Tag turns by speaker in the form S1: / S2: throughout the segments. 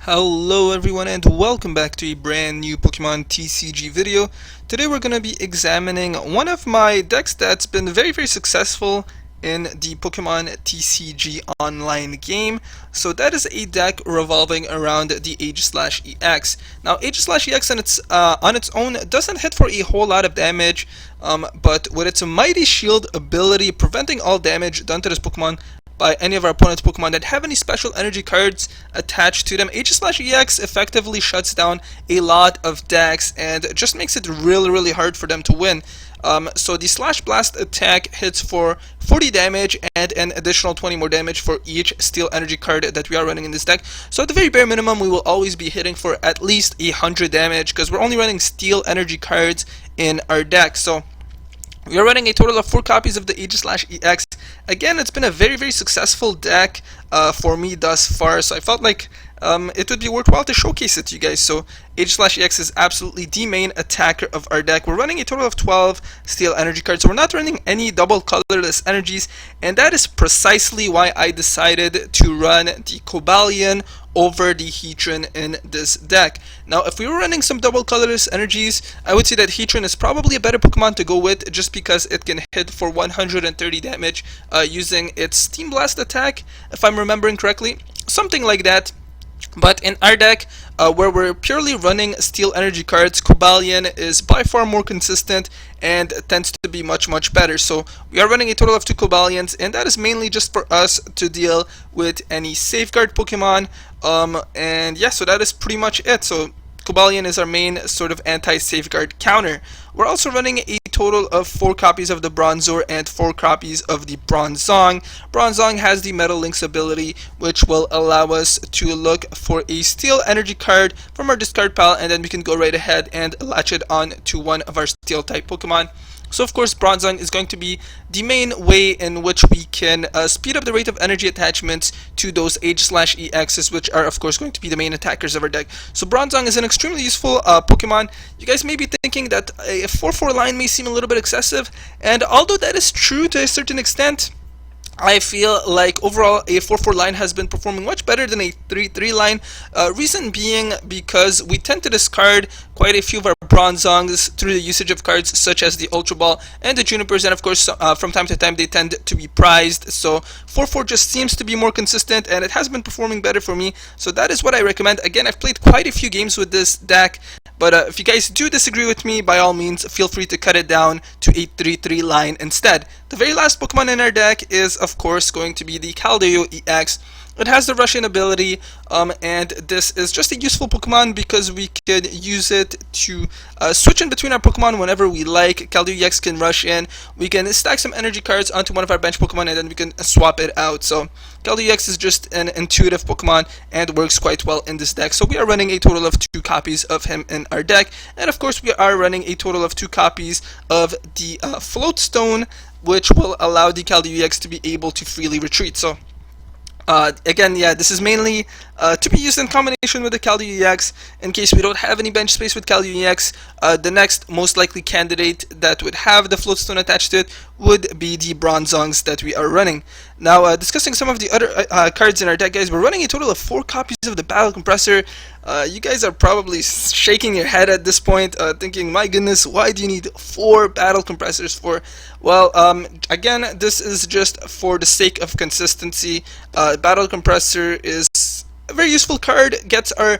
S1: Hello everyone and welcome back to a brand new Pokemon TCG video. Today we're going to be examining one of my decks that's been very successful in the Pokemon TCG Online game. So that is a deck revolving around the Aegislash EX. Now Aegislash EX on its own doesn't hit for a whole lot of damage, but with its Mighty Shield ability preventing all damage done to this Pokemon by any of our opponent's Pokemon that have any special energy cards attached to them, Aegislash EX effectively shuts down a lot of decks and just makes it really hard for them to win. So the Slash Blast attack hits for 40 damage and an additional 20 more damage for each Steel Energy card that we are running in this deck. So at the very bare minimum, we will always be hitting for at least 100 damage because we're only running Steel Energy cards in our deck. So we are running a total of 4 copies of the Aegislash EX. Again, it's been a very successful deck for me thus far, so I felt like it would be worthwhile to showcase it to you guys. So Aegislash EX is absolutely the main attacker of our deck. We're running a total of 12 Steel Energy cards, so we're not running any double colorless energies, and that is precisely why I decided to run the Cobalion over the Heatran in this deck. Now, if we were running some double colorless energies, I would say that Heatran is probably a better Pokemon to go with just because it can hit for 130 damage using its Steam Blast attack, if I'm remembering correctly. Something like that. But in our deck, where we're purely running Steel Energy cards, Cobalion is by far more consistent and tends to be much better. So we are running a total of 2 Cobalions, and that is mainly just for us to deal with any Safeguard Pokemon. And yeah, so that is pretty much it. So Cobalion is our main sort of anti-Safeguard counter. We're also running a total of 4 copies of the Bronzor and 4 copies of the Bronzong. Bronzong has the Metal Links ability, which will allow us to look for a Steel Energy card from our discard pile, and then we can go right ahead and latch it on to one of our Steel type Pokemon. So of course Bronzong is going to be the main way in which we can speed up the rate of energy attachments to those Aegislash EXs, which are of course going to be the main attackers of our deck. So Bronzong is an extremely useful Pokemon. You guys may be thinking that a 4/4 line may seem a little bit excessive, and although that is true to a certain extent, I feel like overall a 4/4 line has been performing much better than a 3/3 line. Reason being because we tend to discard quite a few of our Bronzongs through the usage of cards such as the Ultra Ball and the Junipers, and of course from time to time they tend to be prized. So 4/4 just seems to be more consistent, and it has been performing better for me. So that is what I recommend. Again, I've played quite a few games with this deck, but if you guys do disagree with me, by all means, feel free to cut it down to a 3/3 line instead. The very last Pokemon in our deck is, of course, going to be the Keldeo EX. It has the Russian ability, and this is just a useful Pokemon because we could use it to switch in between our Pokemon whenever we like. Keldeo EX can rush in, we can stack some energy cards onto one of our bench Pokemon, and then we can swap it out. So Keldeo EX is just an intuitive Pokemon and works quite well in this deck. So we are running a total of 2 copies of him in our deck, and of course we are running a total of 2 copies of the Float Stone, which will allow the Keldeo EX to be able to freely retreat. So again, yeah, this is mainly to be used in combination with the Keldeo EX. In case we don't have any bench space with Keldeo EX, the next most likely candidate that would have the Floatstone attached to it would be the Bronzongs that we are running. Now, discussing some of the other cards in our deck, guys, we're running a total of 4 copies of the Battle Compressor. You guys are probably shaking your head at this point, thinking, my goodness, why do you need 4 Battle Compressors for? Well, again, this is just for the sake of consistency. Battle Compressor is a very useful card, gets our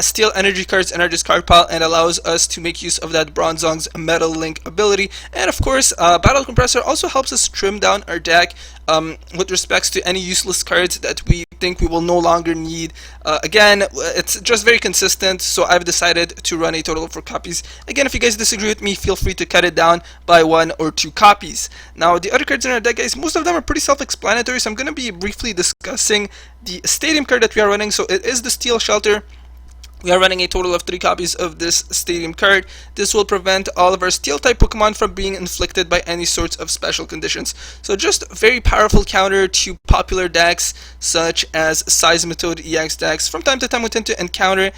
S1: Steel Energy cards in our discard pile and allows us to make use of that Bronzong's Metal Link ability. And of course, Battle Compressor also helps us trim down our deck with respects to any useless cards that we think we will no longer need. Again, it's just very consistent, so I've decided to run a total of 4 copies. Again, if you guys disagree with me, feel free to cut it down by 1 or 2 copies. Now, the other cards in our deck, guys, most of them are pretty self-explanatory, so I'm going to be briefly discussing the Stadium card that we are running. So it is the Steel Shelter. We are running a total of 3 copies of this Stadium card. This will prevent all of our Steel-type Pokemon from being inflicted by any sorts of special conditions. So just a very powerful counter to popular decks such as Seismitoad EX decks. From time to time we tend to encounter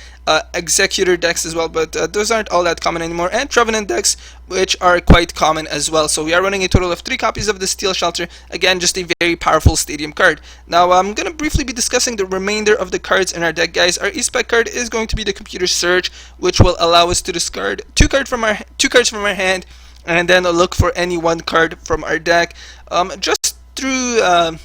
S1: Executor decks as well, but those aren't all that common anymore. And Trevenant decks, which are quite common as well. So we are running a total of 3 copies of the Steel Shelter. Again, just a very powerful Stadium card. Now I'm going to briefly be discussing the remainder of the cards in our deck, guys. Our E-Spec card is going to be the Computer Search, which will allow us to discard two cards from our hand, and then look for any one card from our deck. Just through error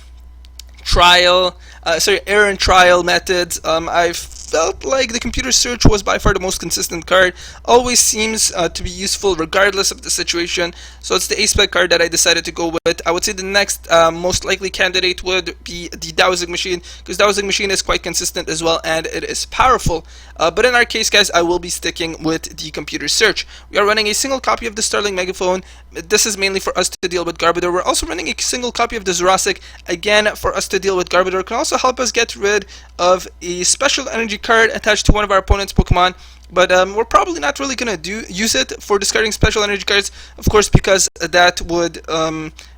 S1: and trial methods, I've felt like the Computer Search was by far the most consistent card. Always seems to be useful regardless of the situation. So it's the A-Spec card that I decided to go with. I would say the next most likely candidate would be the Dowsing Machine, because Dowsing Machine is quite consistent as well and it is powerful. But in our case, guys, I will be sticking with the Computer Search. We are running a single copy of the Starling Megaphone. This is mainly for us to deal with Garbodor. We're also running a single copy of the Jurassic, again for us to deal with Garbodor. It can also help us get rid of a special energy card attached to one of our opponent's Pokemon, but we're probably not really going to use it for discarding special energy cards, of course, because that would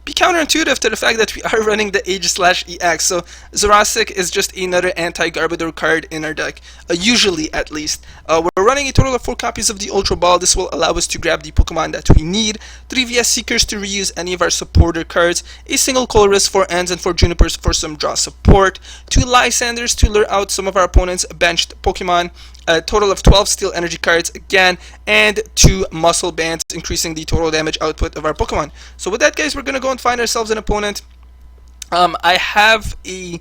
S1: be counterintuitive to the fact that we are running the Aegislash EX. So Jurassic is just another anti-Garbodor card in our deck, usually at least. We're running a total of 4 copies of the Ultra Ball. This will allow us to grab the Pokemon that we need, 3 VS Seekers to reuse any of our supporter cards, a single Colress for Ends and for Junipers for some draw support, 2 Lysanders to lure out some of our opponent's benched Pokemon, a total of 12 Steel Energy cards again, and 2 Muscle Bands, increasing the total damage output of our Pokemon. So with that, guys, we're going to go and find ourselves an opponent. I have a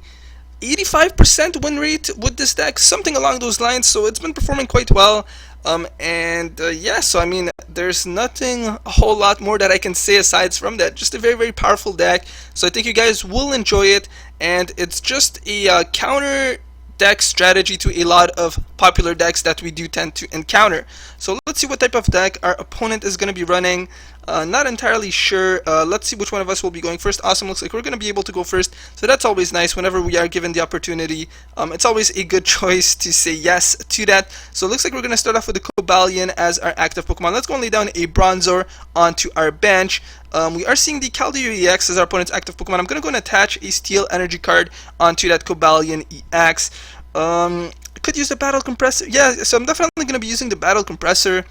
S1: 85% win rate with this deck, something along those lines, so it's been performing quite well. Yeah, so I mean, there's nothing a whole lot more that I can say aside from that. Just a very, very powerful deck, so I think you guys will enjoy it, and it's just a counter deck strategy to a lot of popular decks that we do tend to encounter. So let's see what type of deck our opponent is going to be running. Not entirely sure. Let's see which one of us will be going first. Awesome, looks like we're going to be able to go first, so that's always nice whenever we are given the opportunity. It's always a good choice to say yes to that. So it looks like we're going to start off with the Cobalion as our active Pokemon. Let's go and lay down a Bronzor onto our bench. We are seeing the Keldeo EX as our opponent's active Pokemon. I'm going to go and attach a Steel Energy card onto that Cobalion EX. Could use the Battle Compressor. Yeah, so I'm definitely going to be using the Battle Compressor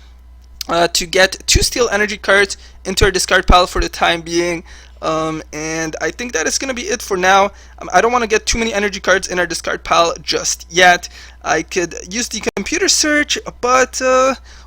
S1: to get 2 Steel Energy cards into our discard pile for the time being. And I think that is going to be it for now. I don't want to get too many energy cards in our discard pile just yet. I could use the Computer Search, but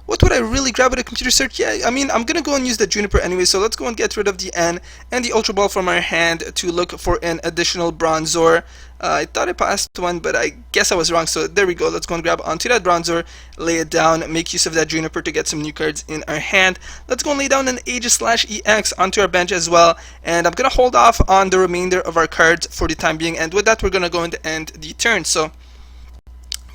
S1: what would I really grab with a Computer Search? Yeah, I mean, I'm going to go and use the Juniper anyway, so let's go and get rid of the N and the Ultra Ball from our hand to look for an additional Bronzor. I thought I passed one, but I guess I was wrong, so there we go. Let's go and grab onto that Bronzor, lay it down, make use of that Juniper to get some new cards in our hand. Let's go and lay down an Aegislash EX onto our bench as well, and I'm going to hold off on the remainder of our cards for the time being, and with that we're going to go and end the turn. So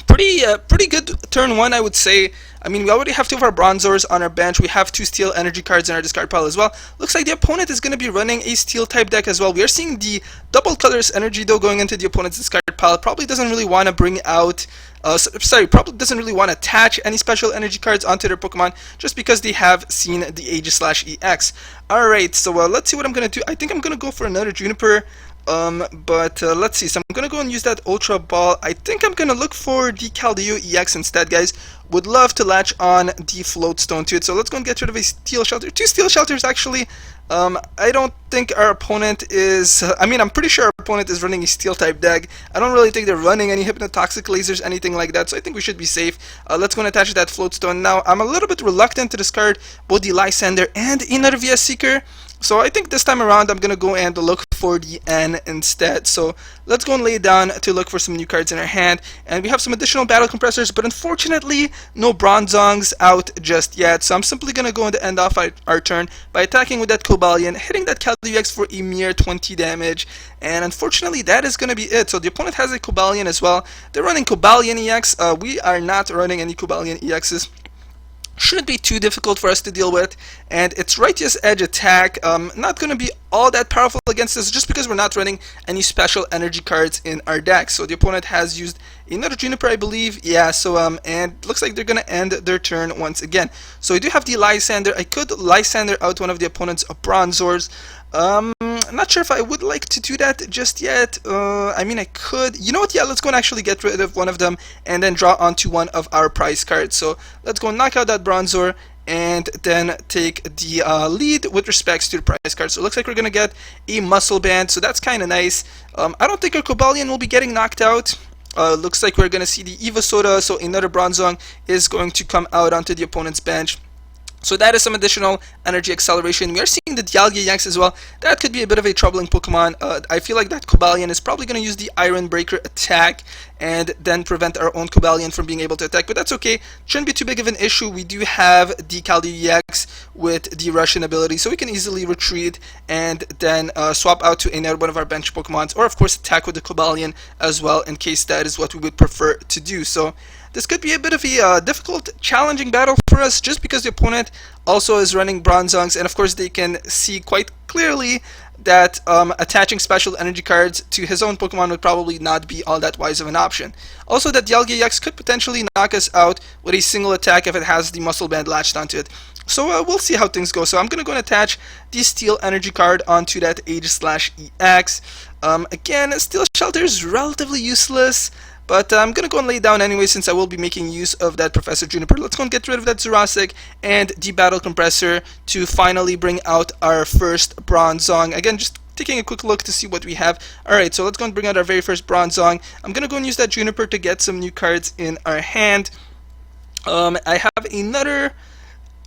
S1: pretty good turn 1, I would say. I mean, we already have 2 of our Bronzors on our bench. We have 2 Steel Energy cards in our discard pile as well. Looks like the opponent is going to be running a Steel type deck as well. We are seeing the double colors energy though going into the opponent's discard pile. Probably doesn't really want to bring out probably doesn't really want to attach any special energy cards onto their Pokemon just because they have seen the Aegislash EX. Alright, so let's see what I'm going to do. I think I'm going to go for another Juniper. But let's see, so I'm gonna go and use that Ultra Ball. I think I'm gonna look for the Keldeo EX instead, guys. Would love to latch on the Float Stone to it, so let's go and get rid of a Steel Shelter. 2 Steel Shelters, actually. I don't think our opponent is, I mean, I'm pretty sure our opponent is running a Steel type deck. I don't really think they're running any Hypnotoxic Lasers, anything like that, so I think we should be safe. Let's go and attach that Float Stone. Now, I'm a little bit reluctant to discard both the Lysander and another VS Seeker. So I think this time around I'm going to go and look for the N instead. So let's go and lay down to look for some new cards in our hand. And we have some additional Battle Compressors, but unfortunately no Bronzongs out just yet. So I'm simply going to go and end off our turn by attacking with that Cobalion, hitting that Keldeo EX for a mere 20 damage. And unfortunately that is going to be it. So the opponent has a Cobalion as well. They're running Cobalion EX. We are not running any Cobalion EXs. shouldn't be too difficult for us to deal with, and its Righteous Edge attack not going to be all that powerful against us just because we're not running any special energy cards in our deck. So the opponent has used another Juniper, I believe. Yeah, so and looks like they're going to end their turn once again. So we do have the Lysander. I could Lysander out one of the opponent's Bronzors. I'm not sure if I would like to do that just yet. I mean, I could. You know what? Yeah, let's go and actually get rid of one of them and then draw onto one of our prize cards. So let's go and knock out that Bronzor and then take the lead with respects to the prize card. So it looks like we're going to get a Muscle Band, so that's kind of nice. I don't think our Cobalion will be getting knocked out. Looks like we're going to see the Eva Soda, so another Bronzong is going to come out onto the opponent's bench. So that is some additional energy acceleration. We are seeing the Dialga EX as well. That could be a bit of a troubling Pokemon. I feel like that Cobalion is probably going to use the Iron Breaker attack and then prevent our own Cobalion from being able to attack. But that's okay. Shouldn't be too big of an issue. We do have the Caldio EX with the Russian ability, so we can easily retreat and then swap out to another one of our bench Pokemons, or of course attack with the Cobalion as well, in case that is what we would prefer to do. So this could be a bit of a difficult, challenging battle for us, just because the opponent also is running Bronzongs, and of course they can see quite clearly that attaching special energy cards to his own Pokemon would probably not be all that wise of an option. Also, that Dialga EX could potentially knock us out with a single attack if it has the Muscle Band latched onto it. So we'll see how things go. So I'm going to go and attach the Steel Energy card onto that Aegislash EX. Again, Steel Shelter is relatively useless, but I'm going to go and lay it down anyway, since I will be making use of that Professor Juniper. Let's go and get rid of that Jurassic and the Battle Compressor to finally bring out our first Bronzong. Again, just taking a quick look to see what we have. Alright, so let's go and bring out our very first Bronzong. I'm going to go and use that Juniper to get some new cards in our hand. I have another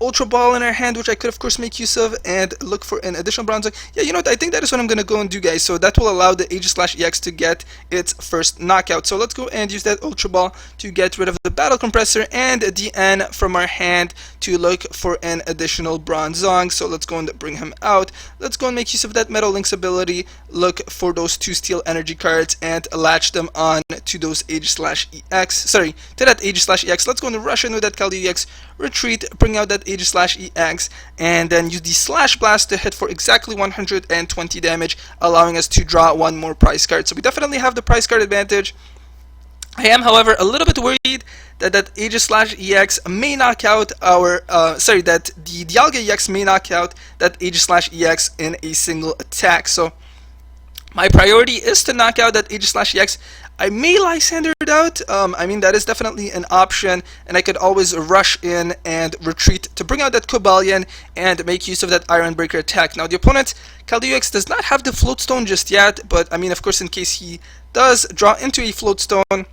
S1: Ultra Ball in our hand, which I could of course make use of and look for an additional Bronzong. Yeah, you know what, I think that is what I'm going to go and do, guys. So that will allow the Aegislash EX to get its first knockout. So let's go and use that Ultra Ball to get rid of the Battle Compressor and the N from our hand to look for an additional Bronzong. So let's go and bring him out. Let's go and make use of that Metal Link's ability, look for those two Steel Energy cards and latch them on to those Aegislash EX. Sorry, to that Aegislash EX. Let's go and rush in with that Caldio EX, retreat, bring out that Aegislash EX, and then use the Slash Blast to hit for exactly 120 damage, allowing us to draw one more prize card. So we definitely have the prize card advantage. I am, however, a little bit worried that Aegislash EX may knock out our, that the Dialga EX may knock out that Aegislash EX in a single attack. So my priority is to knock out that Aegislash EX. I may Lysander it out. I mean, that is definitely an option, and I could always rush in and retreat to bring out that Cobalion and make use of that Iron Breaker attack. Now, the opponent, Caldio EX, does not have the Float Stone just yet, but I mean, of course, in case he does draw into a Float Stone,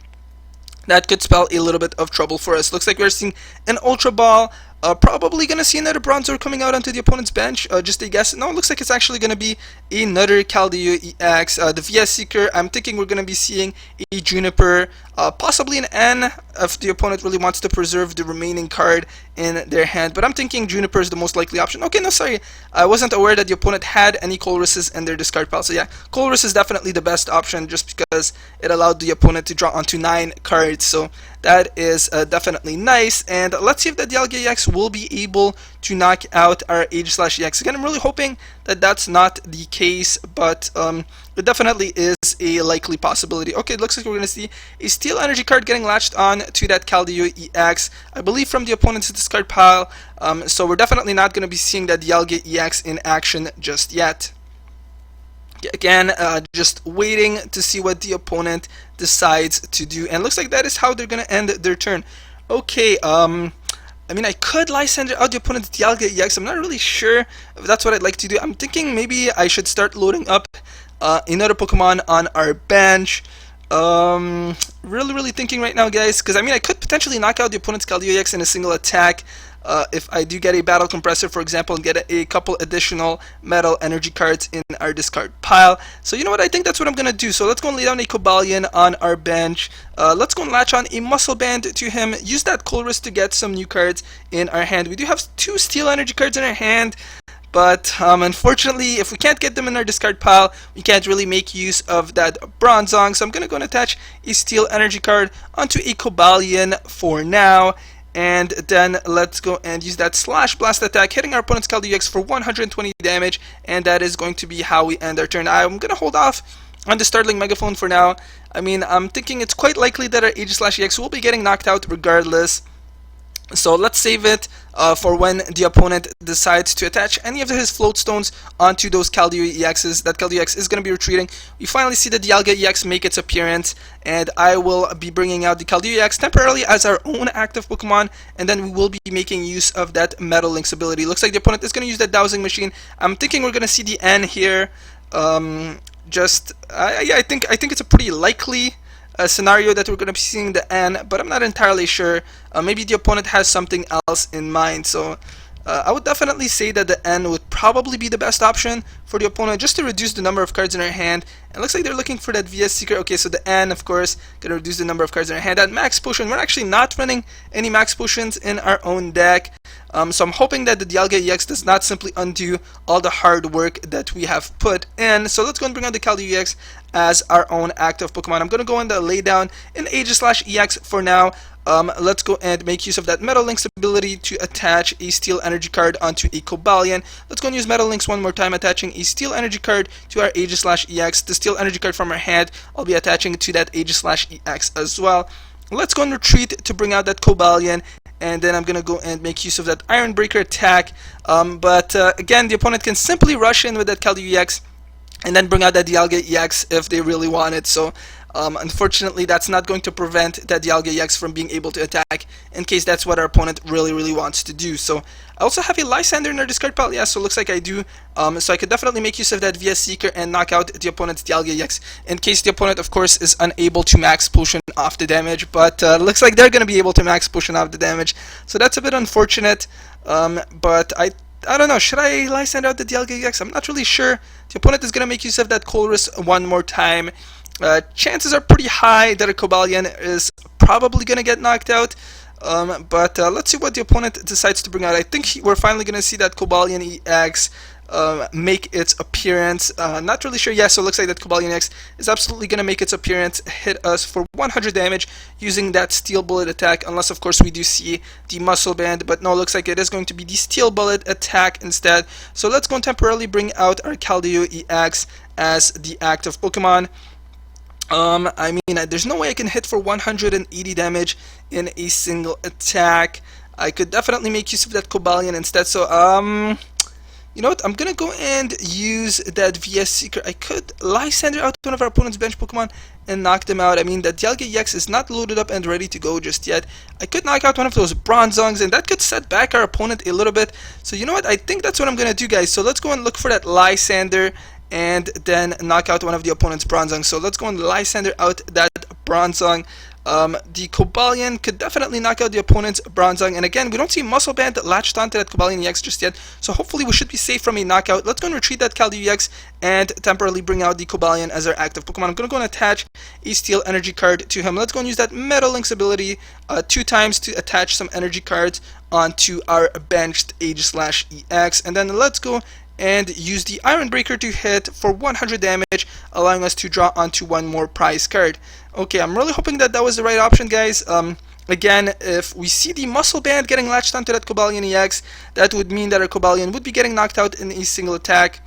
S1: that could spell a little bit of trouble for us. Looks like we're seeing an Ultra Ball. Probably going to see another Bronzor coming out onto the opponent's bench, just a guess. No, it looks like it's actually going to be another Caldio EX. The VS Seeker, I'm thinking we're going to be seeing a Juniper, possibly an N if the opponent really wants to preserve the remaining card in their hand. But I'm thinking Juniper is the most likely option. Okay, no, sorry. I wasn't aware that the opponent had any Colruses in their discard pile. So yeah, Colrus is definitely the best option just because it allowed the opponent to draw onto 9 cards. So that is definitely nice. And let's see if the Dialga EX will be able to knock out our Aegislash EX. Again, I'm really hoping that that's not the case, but it definitely is a likely possibility. Okay, it looks like we're going to see a Steel Energy card getting latched on to that Caldio EX, I believe from the opponent's discard pile. So we're definitely not going to be seeing that Dialga EX in action just yet. Again, just waiting to see what the opponent decides to do, and looks like that is how they're going to end their turn. Okay, I mean, I could Lysander out the opponent's Dialga EX. I'm not really sure if that's what I'd like to do. I'm thinking maybe I should start loading up another Pokemon on our bench. Really thinking right now, guys, because I mean, I could potentially knock out the opponent's Caldio EX in a single attack. If I do get a Battle Compressor, for example, and get a couple additional Metal Energy cards in our discard pile. So you know what, I think that's what I'm going to do. So let's go and lay down a Cobalion on our bench. Let's go and latch on a Muscle Band to him. Use that Colrus to get some new cards in our hand. We do have 2 Steel Energy cards in our hand, but unfortunately, if we can't get them in our discard pile, we can't really make use of that Bronzong. So I'm going to go and attach a Steel Energy card onto a Cobalion for now. and then let's go and use that slash blast attack, hitting our opponent's Keldeo EX for 120 damage, and that is going to be how we end our turn. I'm gonna hold off on the Startling Megaphone for now. I mean, I'm thinking it's quite likely that our Aegislash EX will be getting knocked out regardless. So let's save it for when the opponent decides to attach any of his float stones onto those Keldeo EXs. That Keldeo EX is going to be retreating. We finally see the Dialga EX make its appearance, and I will be bringing out the Keldeo EX temporarily as our own active Pokemon, and then we will be making use of that Metal Link's ability. Looks like the opponent is going to use that Dowsing Machine. I'm thinking we're going to see the N here. I think it's a pretty likely scenario that we're going to be seeing the N, but I'm not entirely sure. Maybe the opponent has something else in mind, so I would definitely say that the N would probably be the best option for the opponent, just to reduce the number of cards in their hand. And it looks like they're looking for that VS Seeker. Okay, so the N, of course, going to reduce the number of cards in their hand. That Max Potion, we're actually not running any Max Potions in our own deck. So I'm hoping that the Dialga EX does not simply undo all the hard work that we have put in. So let's go and bring out the Keldeo EX as our own active Pokemon. I'm going to go and lay down an Aegislash EX for now. Let's go and make use of that Metal Link's ability to attach a Steel Energy card onto a Cobalion. Let's go and use Metal Links one more time, attaching a Steel Energy card to our Aegislash EX. The Steel Energy card from our hand, I'll be attaching to that Aegislash EX as well. Let's go and retreat to bring out that Cobalion, and then I'm going to go and make use of that Iron Breaker attack. But again, the opponent can simply rush in with that Keldeo EX and then bring out that Dialga EX if they really want it. So unfortunately, that's not going to prevent that Dialga EX from being able to attack, in case that's what our opponent really wants to do. So I also have a Lysander in our discard pile. Yeah, so it looks like I do. So I could definitely make use of that VS Seeker and knock out the opponent's Dialga EX, in case the opponent, of course, is unable to max potion off the damage. But looks like they're going to be able to max potion off the damage. So that's a bit unfortunate. But I don't know, should I Lysander out the Dialga EX? I'm not really sure. The opponent is going to make use of that Colress one more time. Chances are pretty high that a Cobalion is probably going to get knocked out. But let's see what the opponent decides to bring out. I think we're finally going to see that Cobalion EX make its appearance. Not really sure. Yeah, so it looks like that Cobalion EX is absolutely going to make its appearance, hit us for 100 damage using that Steel Bullet attack, unless of course we do see the Muscle Band. But no, it looks like it is going to be the Steel Bullet attack instead. So let's go and temporarily bring out our Keldeo EX as the active Pokemon. I mean, there's no way I can hit for 180 damage in a single attack. I could definitely make use of that Cobalion instead. So, you know what? I'm gonna go and use that VS Seeker. I could Lysander out one of our opponent's bench Pokemon and knock them out. I mean, that Dialga EX is not loaded up and ready to go just yet. I could knock out one of those Bronzongs, and that could set back our opponent a little bit. So, you know what? I think that's what I'm gonna do, guys. So, let's go and look for that Lysander and then knock out one of the opponent's Bronzong. So let's go and Lysander out that Bronzong. The Cobalion could definitely knock out the opponent's Bronzong, and again, we don't see Muscle Band latched onto that Cobalion EX just yet, so hopefully we should be safe from a knockout. Let's go and retreat that Keldeo EX and temporarily bring out the Cobalion as our active Pokemon. I'm going to go and attach a Steel Energy card to him. Let's go and use that Metal Link's ability 2 times to attach some energy cards onto our benched Aegislash EX, and then let's go and use the Iron Breaker to hit for 100 damage, allowing us to draw onto one more prize card. Okay, I'm really hoping that that was the right option, guys. Again, if we see the Muscle Band getting latched onto that Cobalion EX, that would mean that our Cobalion would be getting knocked out in a single attack.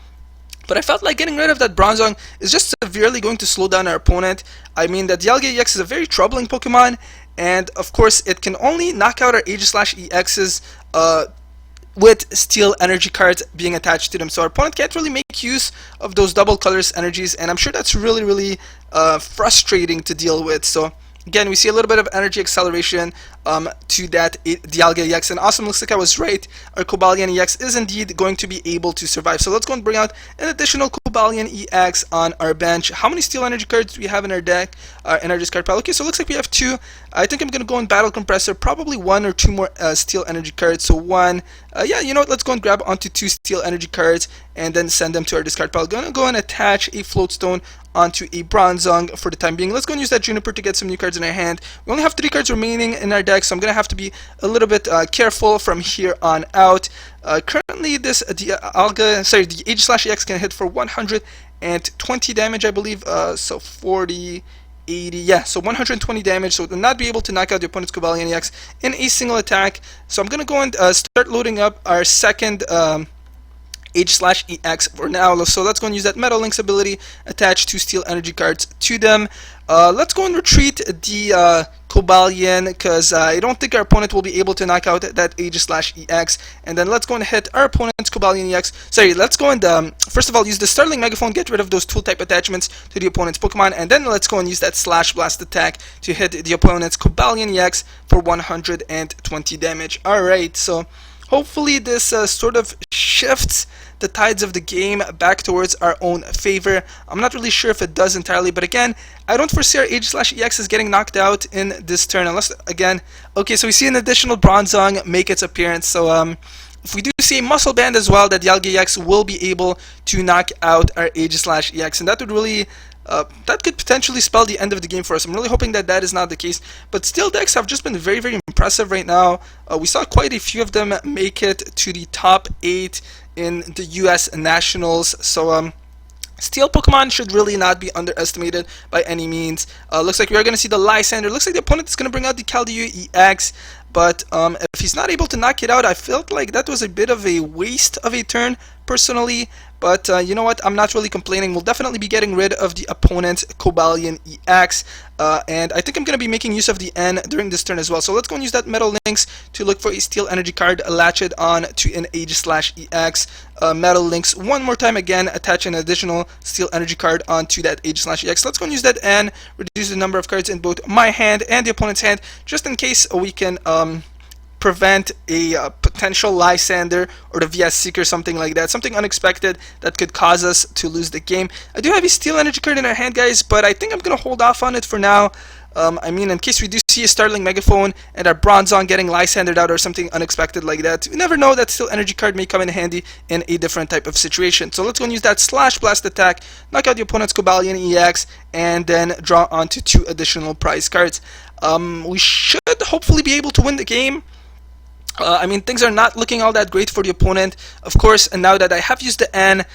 S1: But I felt like getting rid of that Bronzong is just severely going to slow down our opponent. I mean, the Dialga EX is a very troubling Pokemon, and of course, it can only knock out our Aegislash EXs with Steel Energy cards being attached to them. So our opponent can't really make use of those double colors energies, and I'm sure that's really frustrating to deal with. So again, we see a little bit of energy acceleration to that Dialga EX, and awesome, looks like I was right. Our Cobalion EX is indeed going to be able to survive. So let's go and bring out an additional Cobalion EX on our bench. How many Steel Energy cards do we have in our deck, in our discard pile? Okay, so it looks like we have 2. I think I'm going to go in Battle Compressor, probably 1 or 2 more Steel Energy cards. So 1, yeah, you know what, let's go and grab onto 2 Steel Energy cards and then send them to our discard pile. Going to go and attach a Float Stone onto a Bronzong for the time being. Let's go and use that Juniper to get some new cards in our hand. We only have 3 cards remaining in our deck, so I'm going to have to be a little bit careful from here on out. Currently, the Aegislash EX can hit for 120 damage, I believe, so 48 80, yeah, so 120 damage, so it will not be able to knock out the opponent's Cobalion EX in a single attack. So I'm gonna go and start loading up our second Aegislash EX for now. So let's go and use that Metal Links ability, attach 2 steel energy cards to them. Let's go and retreat the Cobalion, because I don't think our opponent will be able to knock out that Aegislash EX. And then let's go and hit our opponent's Cobalion EX. Sorry, let's go and first of all use the Startling Megaphone, get rid of those tool type attachments to the opponent's Pokemon, and then let's go and use that Slash Blast attack to hit the opponent's Cobalion EX for 120 damage. Alright, so hopefully this sort of shifts the tides of the game back towards our own favor. I'm not really sure if it does entirely, but again, I don't foresee our Aegislash EX is getting knocked out in this turn, unless, again, okay, so we see an additional Bronzong make its appearance, so if we do see a Muscle Band as well, that Dialga EX will be able to knock out our Aegislash EX, and that would really that could potentially spell the end of the game for us. I'm really hoping that that is not the case. But steel decks have just been very, very impressive right now. We saw quite a few of them make it to the top 8 in the US Nationals. So steel Pokemon should really not be underestimated by any means. Looks like we are going to see the Lysander. Looks like the opponent is going to bring out the Keldeo EX. But if he's not able to knock it out, I felt like that was a bit of a waste of a turn, personally. But you know what, I'm not really complaining. We'll definitely be getting rid of the opponent's Cobalion EX. And I think I'm going to be making use of the N during this turn as well. So let's go and use that Metal Links to look for a Steel Energy card, latch it on to an Aegislash EX. Metal Links one more time again, attach an additional Steel Energy card onto that Aegislash EX. Let's go and use that N, reduce the number of cards in both my hand and the opponent's hand, just in case we can prevent a potential Lysander or the VS Seeker, something like that, something unexpected that could cause us to lose the game. I do have a Steel Energy card in our hand, guys, but I think I'm going to hold off on it for now. I mean, in case we do see a Startling Megaphone and our Bronzong getting Lysandered out or something unexpected like that, you never know, that Steel Energy card may come in handy in a different type of situation. So let's go and use that Slash Blast attack, knock out the opponent's Cobalion EX, and then draw onto 2 additional prize cards. We should hopefully be able to win the game. I mean, things are not looking all that great for the opponent, of course, and now that I have used the N,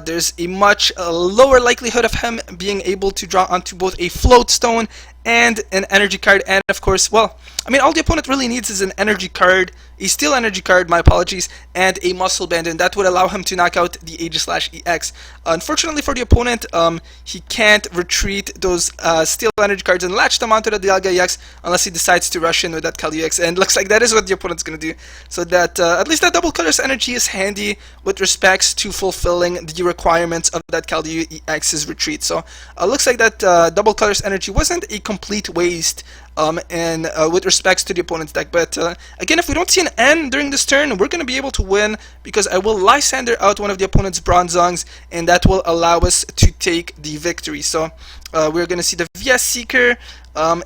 S1: there's a much lower likelihood of him being able to draw onto both a Float Stone and an Energy card, and of course, well, I mean, all the opponent really needs is an Energy card, a Steel Energy card, my apologies, and a Muscle Band, and that would allow him to knock out the Aegislash EX. Unfortunately for the opponent, he can't retreat those Steel Energy cards and latch them onto the Dialga EX unless he decides to rush in with that Keldeo EX, and looks like that is what the opponent's going to do. So that, at least that Double Colors Energy is handy with respects to fulfilling the requirements of that Keldeo EX's retreat. So, looks like that Double Colors Energy wasn't a complete waste and with respects to the opponent's deck, but again, if we don't see an N during this turn, we're going to be able to win, because I will Lysander out one of the opponent's Bronzongs, and that will allow us to take the victory. So we're going to see the VS Seeker.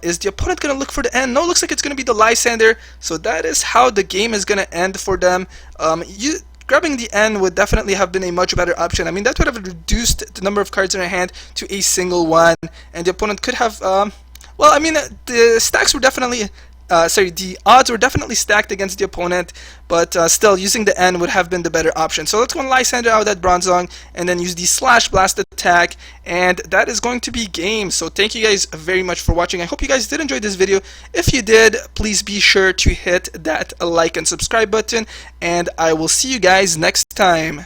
S1: Is the opponent going to look for the N? No, looks like it's going to be the Lysander, so that is how the game is going to end for them. Grabbing the N would definitely have been a much better option. I mean, that would have reduced the number of cards in our hand to a single one, and the opponent could have well, I mean, the stacks were definitely, the odds were definitely stacked against the opponent, but still, using the N would have been the better option. So let's go and Lysander out that Bronzong, and then use the Slash Blast attack, and that is going to be game. So thank you guys very much for watching. I hope you guys did enjoy this video. If you did, please be sure to hit that like and subscribe button, and I will see you guys next time.